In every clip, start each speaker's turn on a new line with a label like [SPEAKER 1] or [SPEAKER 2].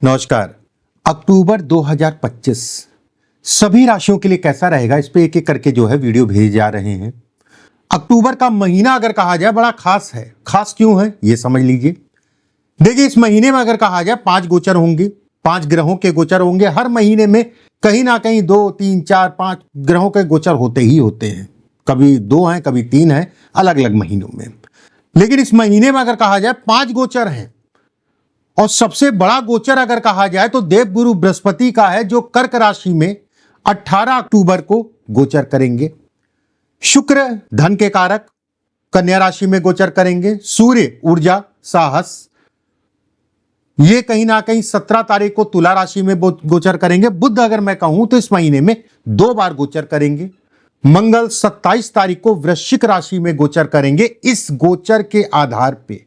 [SPEAKER 1] नमस्कार। अक्टूबर 2025 सभी राशियों के लिए कैसा रहेगा, इस पे एक एक करके जो है वीडियो भेजे जा रहे हैं। अक्टूबर का महीना अगर कहा जाए बड़ा खास है। खास क्यों है ये समझ लीजिए। देखिए, इस महीने में अगर कहा जाए 5 गोचर होंगे, 5 ग्रहों के गोचर होंगे। हर महीने में कहीं ना कहीं 2, 3, 4, 5 ग्रहों के गोचर होते ही होते हैं। कभी 2 हैं, कभी 3 हैं, अलग अलग महीनों में। लेकिन इस महीने में अगर कहा जाए 5 गोचर हैं और सबसे बड़ा गोचर अगर कहा जाए तो देवगुरु बृहस्पति का है, जो कर्क राशि में 18 अक्टूबर को गोचर करेंगे। शुक्र धन के कारक कन्या राशि में गोचर करेंगे। सूर्य ऊर्जा साहस, ये कहीं ना कहीं 17 तारीख को तुला राशि में गोचर करेंगे। बुध अगर मैं कहूं तो इस महीने में 2 बार गोचर करेंगे। मंगल 27 तारीख को वृश्चिक राशि में गोचर करेंगे। इस गोचर के आधार पे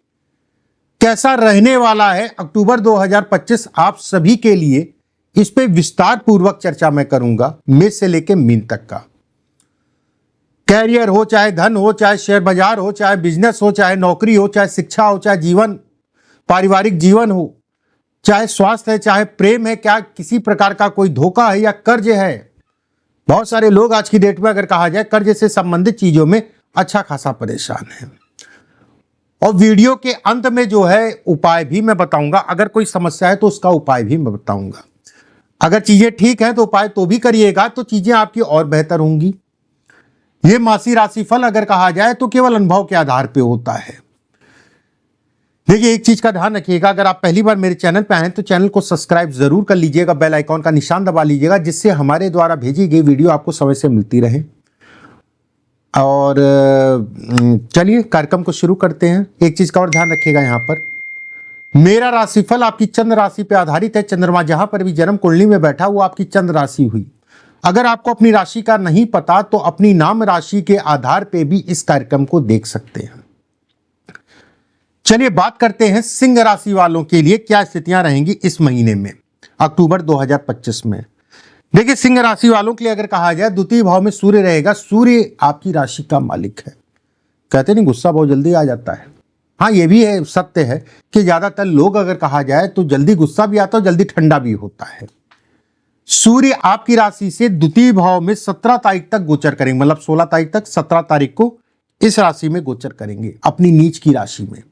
[SPEAKER 1] कैसा रहने वाला है अक्टूबर 2025 आप सभी के लिए, इस पे विस्तार पूर्वक चर्चा मैं करूंगा। मेष से लेकर मीन तक का कैरियर हो, चाहे धन हो, चाहे शेयर बाजार हो, चाहे बिजनेस हो, चाहे नौकरी हो, चाहे शिक्षा हो, चाहे जीवन पारिवारिक जीवन हो, चाहे स्वास्थ्य है, चाहे प्रेम है, क्या किसी प्रकार का कोई धोखा है या कर्ज है। बहुत सारे लोग आज की डेट में अगर कहा जाए कर्ज से संबंधित चीजों में अच्छा खासा परेशान है। और वीडियो के अंत में जो है उपाय भी मैं बताऊंगा। अगर कोई समस्या है तो उसका उपाय भी मैं बताऊंगा। अगर चीजें ठीक हैं तो उपाय तो भी करिएगा, तो चीजें आपकी और बेहतर होंगी। यह मासिक राशिफल अगर कहा जाए तो केवल अनुभव के आधार पर होता है। देखिए, एक चीज का ध्यान रखिएगा, अगर आप पहली बार मेरे चैनल पे आए तो चैनल को सब्सक्राइब जरूर कर लीजिएगा, बेल आइकॉन का निशान दबा लीजिएगा, जिससे हमारे द्वारा भेजी गई वीडियो आपको समय से मिलती रहे। और चलिए कार्यक्रम को शुरू करते हैं। एक चीज का और ध्यान रखिएगा, यहां पर मेरा राशिफल आपकी चंद्र राशि पर आधारित है। चंद्रमा जहां पर भी जन्म कुंडली में बैठा वो आपकी चंद्र राशि हुई। अगर आपको अपनी राशि का नहीं पता तो अपनी नाम राशि के आधार पर भी इस कार्यक्रम को देख सकते हैं। चलिए बात करते हैं सिंह राशि वालों के लिए क्या स्थितियां रहेंगी इस महीने में अक्टूबर 2025 में। देखिए, सिंह राशि वालों के लिए अगर कहा जाए द्वितीय भाव में सूर्य रहेगा। सूर्य आपकी राशि का मालिक है। कहते नहीं गुस्सा बहुत जल्दी आ जाता है। हाँ, ये भी है, सत्य है कि ज्यादातर लोग अगर कहा जाए तो जल्दी गुस्सा भी आता है, जल्दी ठंडा भी होता है। सूर्य आपकी राशि से द्वितीय भाव में 17 तारीख तक गोचर करेंगे, मतलब 16 तारीख तक, 17 तारीख को इस राशि में गोचर करेंगे, अपनी नीच की राशि में।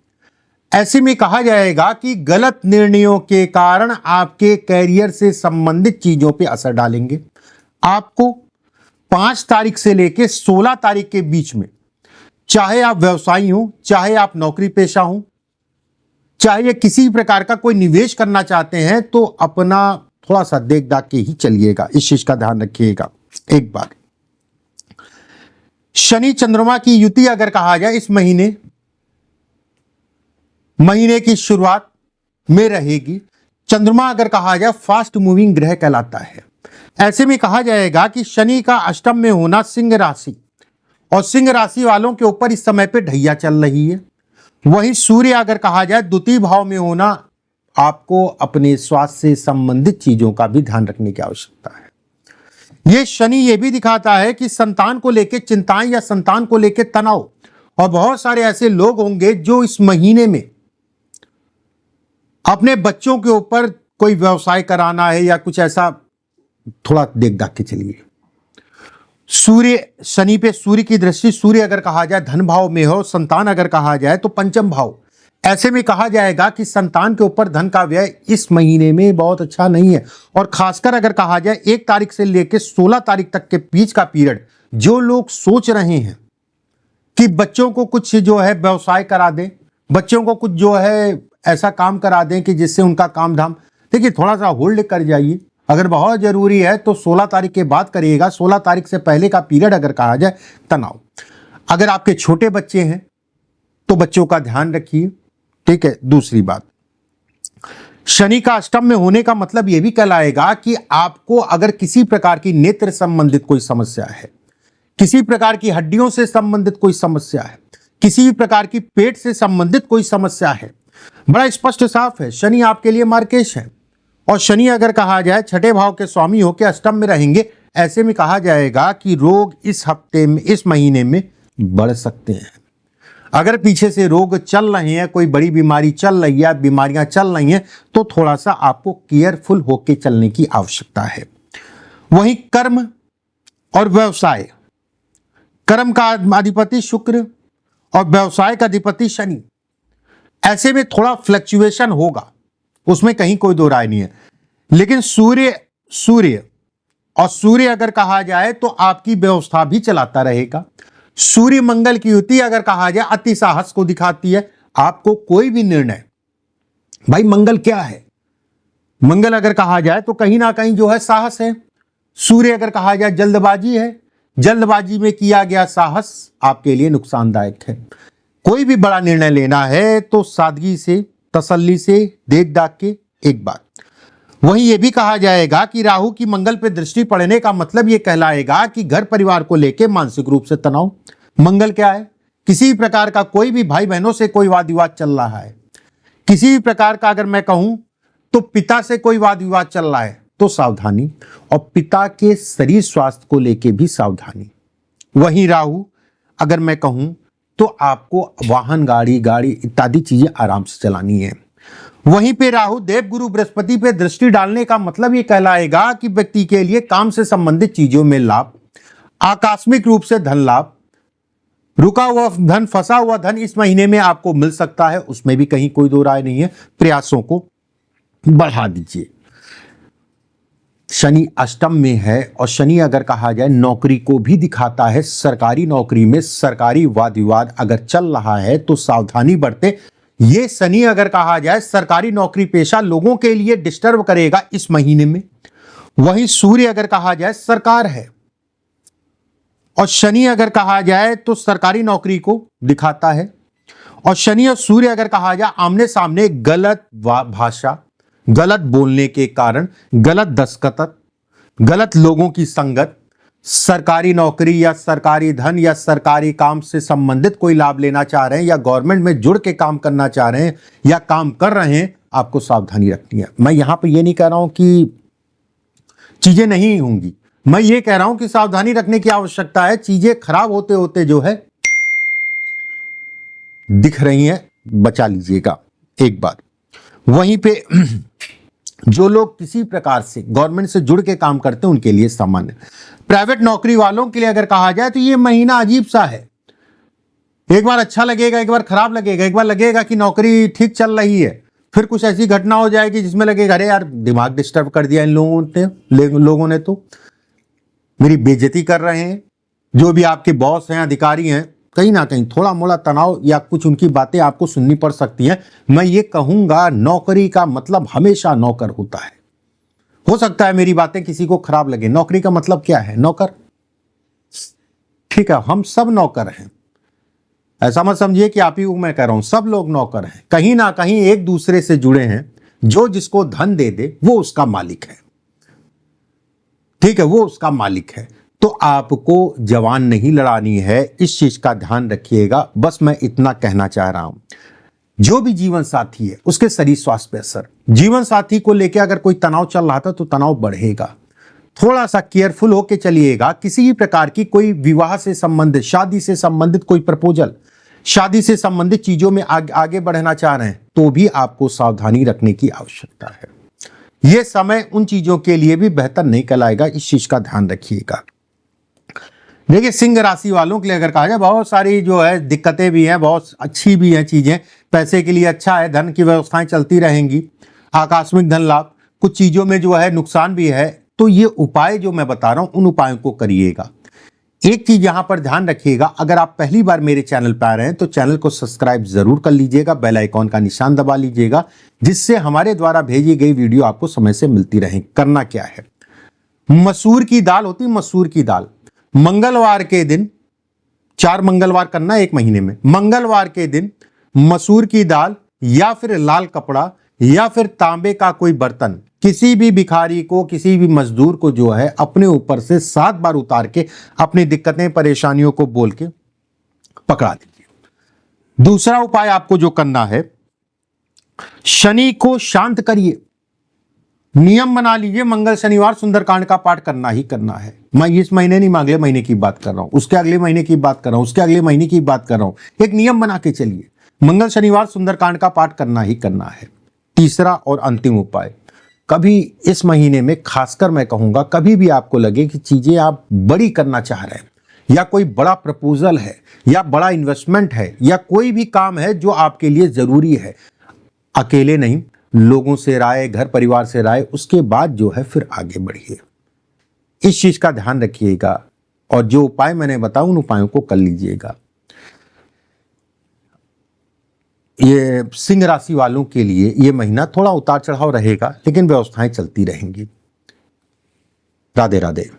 [SPEAKER 1] ऐसे में कहा जाएगा कि गलत निर्णयों के कारण आपके कैरियर से संबंधित चीजों पे असर डालेंगे। आपको 5 तारीख से लेकर 16 तारीख के बीच में, चाहे आप व्यवसायी हो, चाहे आप नौकरी पेशा हो, चाहे किसी प्रकार का कोई निवेश करना चाहते हैं, तो अपना थोड़ा सा देख दाख के ही चलिएगा। इस चीज का ध्यान रखिएगा। एक बार शनि चंद्रमा की युति अगर कहा जाए इस महीने की शुरुआत में रहेगी। चंद्रमा अगर कहा जाए फास्ट मूविंग ग्रह कहलाता है। ऐसे में कहा जाएगा कि शनि का अष्टम में होना सिंह राशि, और सिंह राशि वालों के ऊपर इस समय पे ढैया चल रही है। वहीं सूर्य अगर कहा जाए द्वितीय भाव में होना, आपको अपने स्वास्थ्य से संबंधित चीजों का भी ध्यान रखने की आवश्यकता है। यह शनि ये भी दिखाता है कि संतान को लेकर चिंताएं या संतान को लेकर तनाव, और बहुत सारे ऐसे लोग होंगे जो इस महीने में अपने बच्चों के ऊपर कोई व्यवसाय कराना है या कुछ ऐसा, थोड़ा देख दाख के चलिए। सूर्य शनि पे सूर्य की दृष्टि, सूर्य अगर कहा जाए धन भाव में हो, संतान अगर कहा जाए तो पंचम भाव। ऐसे में कहा जाएगा कि संतान के ऊपर धन का व्यय इस महीने में बहुत अच्छा नहीं है। और खासकर अगर कहा जाए 1 तारीख से लेकर 16 तारीख तक के बीच का पीरियड, जो लोग सोच रहे हैं कि बच्चों को कुछ जो है व्यवसाय करा दें, बच्चों को कुछ जो है ऐसा काम करा दें कि जिससे उनका काम धाम, देखिए थोड़ा सा होल्ड कर जाइए। अगर बहुत जरूरी है तो 16 तारीख के बाद करिएगा। 16 तारीख से पहले का पीरियड अगर कहा जाए तनाव। अगर आपके छोटे बच्चे हैं तो बच्चों का ध्यान रखिए, ठीक है। दूसरी बात, शनि का अष्टम में होने का मतलब यह भी कहलाएगा कि आपको अगर किसी प्रकार की नेत्र संबंधित कोई समस्या है, किसी प्रकार की हड्डियों से संबंधित कोई समस्या है, किसी भी प्रकार की पेट से संबंधित कोई समस्या है, बड़ा स्पष्ट साफ है, शनि आपके लिए मार्केश है। और शनि अगर कहा जाए 6ठे भाव के स्वामी होकर अष्टम में रहेंगे। ऐसे में कहा जाएगा कि रोग इस हफ्ते में, इस महीने में बढ़ सकते हैं। अगर पीछे से रोग चल रहे हैं, कोई बड़ी बीमारी चल रही है, बीमारियां चल रही हैं, तो थोड़ा सा आपको केयरफुल होके चलने की आवश्यकता है। वहीं कर्म और व्यवसाय, कर्म का अधिपति शुक्र और व्यवसाय का अधिपति शनि, ऐसे में थोड़ा फ्लक्चुएशन होगा, उसमें कहीं कोई दो राय नहीं है। लेकिन सूर्य और सूर्य अगर कहा जाए तो आपकी व्यवस्था भी चलाता रहेगा। सूर्य मंगल की युति अगर कहा जाए अति साहस को दिखाती है। आपको कोई भी निर्णय, भाई मंगल क्या है, मंगल अगर कहा जाए तो कहीं ना कहीं जो है साहस है। सूर्य अगर कहा जाए जल्दबाजी है, जल्दबाजी में किया गया साहस आपके लिए नुकसानदायक है। कोई भी बड़ा निर्णय लेना है तो सादगी से, तसल्ली से, देख दाख के एक बात। वहीं यह भी कहा जाएगा कि राहु की मंगल पे दृष्टि पड़ने का मतलब यह कहलाएगा कि घर परिवार को लेकर मानसिक रूप से तनाव। मंगल क्या है, किसी प्रकार का कोई भी भाई बहनों से कोई वाद विवाद चल रहा है, किसी भी प्रकार का अगर मैं कहूं तो पिता से कोई वाद विवाद चल रहा है तो सावधानी, और पिता के शरीर स्वास्थ्य को लेकर भी सावधानी। वहीं राहु अगर मैं कहूं तो आपको वाहन, गाड़ी इत्यादि चीजें आराम से चलानी है। वहीं पे राहु देव गुरु बृहस्पति पे दृष्टि डालने का मतलब यह कहलाएगा कि व्यक्ति के लिए काम से संबंधित चीजों में लाभ, आकस्मिक रूप से धन लाभ, रुका हुआ धन, फंसा हुआ धन इस महीने में आपको मिल सकता है, उसमें भी कहीं कोई दो राय नहीं है। प्रयासों को बढ़ा दीजिए। शनि अष्टम में है और शनि अगर कहा जाए नौकरी को भी दिखाता है। सरकारी नौकरी में सरकारी वाद विवाद अगर चल रहा है तो सावधानी बरते। ये शनि अगर कहा जाए सरकारी नौकरी पेशा लोगों के लिए डिस्टर्ब करेगा इस महीने में। वहीं सूर्य अगर कहा जाए सरकार है और शनि अगर कहा जाए तो सरकारी नौकरी को दिखाता है। और शनि और सूर्य अगर कहा जाए आमने सामने, गलत भाषा, गलत बोलने के कारण, गलत दस्तखत, गलत लोगों की संगत, सरकारी नौकरी या सरकारी धन या सरकारी काम से संबंधित कोई लाभ लेना चाह रहे हैं या गवर्नमेंट में जुड़ के काम करना चाह रहे हैं या काम कर रहे हैं, आपको सावधानी रखनी है। मैं यहां पर यह नहीं कह रहा हूं कि चीजें नहीं होंगी, मैं ये कह रहा हूं कि सावधानी रखने की आवश्यकता है। चीजें खराब होते होते जो है दिख रही हैं, बचा लीजिएगा एक बार। वहीं पे जो लोग किसी प्रकार से गवर्नमेंट से जुड़ के काम करते हैं उनके लिए सामान्य। प्राइवेट नौकरी वालों के लिए अगर कहा जाए तो ये महीना अजीब सा है। एक बार अच्छा लगेगा, एक बार खराब लगेगा। एक बार लगेगा कि नौकरी ठीक चल रही है, फिर कुछ ऐसी घटना हो जाएगी जिसमें लगेगा अरे यार दिमाग डिस्टर्ब कर दिया इन लोगों ने तो मेरी बेइज्जती कर रहे हैं। जो भी आपके बॉस हैं, अधिकारी हैं, कहीं ना कहीं थोड़ा मोड़ा तनाव या कुछ उनकी बातें आपको सुननी पड़ सकती हैं। मैं ये कहूंगा नौकरी का मतलब हमेशा नौकर होता है। हो सकता है मेरी बातें किसी को खराब लगे। नौकरी का मतलब क्या है? नौकर। ठीक है, हम सब नौकर हैं। ऐसा मत समझिए कि आप ही को मैं कह रहा हूं, सब लोग नौकर हैं, कहीं ना कहीं एक दूसरे से जुड़े हैं। जो जिसको धन दे दे वो उसका मालिक है। ठीक है, वो उसका मालिक है। तो आपको जवान नहीं लड़ानी है, इस चीज का ध्यान रखिएगा। बस मैं इतना कहना चाह रहा हूं। जो भी जीवन साथी है उसके शरीर स्वास्थ्य पे असर, जीवन साथी को लेकर अगर कोई तनाव चल रहा था तो तनाव बढ़ेगा। थोड़ा सा केयरफुल होके चलिएगा। किसी भी प्रकार की कोई विवाह से संबंधित, शादी से संबंधित कोई प्रपोजल, शादी से संबंधित चीजों में आगे बढ़ना चाह रहे हैं तो भी आपको सावधानी रखने की आवश्यकता है। यह समय उन चीजों के लिए भी बेहतर नहीं कहलाएगा, इस चीज का ध्यान रखिएगा। देखिए, सिंह राशि वालों के लिए अगर कहा जाए बहुत सारी जो है दिक्कतें भी हैं, बहुत अच्छी भी हैं चीजें। पैसे के लिए अच्छा है, धन की व्यवस्थाएं चलती रहेंगी, आकस्मिक धन लाभ, कुछ चीजों में जो है नुकसान भी है। तो ये उपाय जो मैं बता रहा हूं उन उपायों को करिएगा। एक चीज यहां पर ध्यान रखिएगा, अगर आप पहली बार मेरे चैनल पर आ रहे हैं तो चैनल को सब्सक्राइब जरूर कर लीजिएगा, बेल आइकॉन का निशान दबा लीजिएगा, जिससे हमारे द्वारा भेजी गई वीडियो आपको समय से मिलती रहे। करना क्या है, मसूर की दाल होती है, मसूर की दाल, मंगलवार के दिन, 4 मंगलवार करना है एक महीने में, मंगलवार के दिन मसूर की दाल या फिर लाल कपड़ा या फिर तांबे का कोई बर्तन किसी भी भिखारी को, किसी भी मजदूर को जो है अपने ऊपर से 7 बार उतार के अपनी दिक्कतें परेशानियों को बोल के पकड़ा दीजिए। दूसरा उपाय आपको जो करना है, शनि को शांत करिए। नियम बना लीजिए, मंगल शनिवार सुंदरकांड का पाठ करना ही करना है। मैं इस महीने नहीं, मैं अगले महीने की बात कर रहा हूं, उसके अगले महीने की बात कर रहा हूं, उसके अगले महीने की बात कर रहा हूं। एक नियम बना के चलिए, मंगल शनिवार सुंदरकांड का पाठ करना ही करना है। तीसरा और अंतिम उपाय, कभी इस महीने में खासकर मैं कहूंगा, कभी भी आपको लगे कि चीजें आप बड़ी करना चाह रहे हैं, या कोई बड़ा प्रपोजल है, या बड़ा इन्वेस्टमेंट है, या कोई भी काम है जो आपके लिए जरूरी है, अकेले नहीं, लोगों से राय, घर परिवार से राय, उसके बाद जो है फिर आगे बढ़िए। इस चीज का ध्यान रखिएगा, और जो उपाय मैंने बताया उन उपायों को कर लीजिएगा। ये सिंह राशि वालों के लिए ये महीना थोड़ा उतार चढ़ाव रहेगा, लेकिन व्यवस्थाएं चलती रहेंगी। राधे राधे।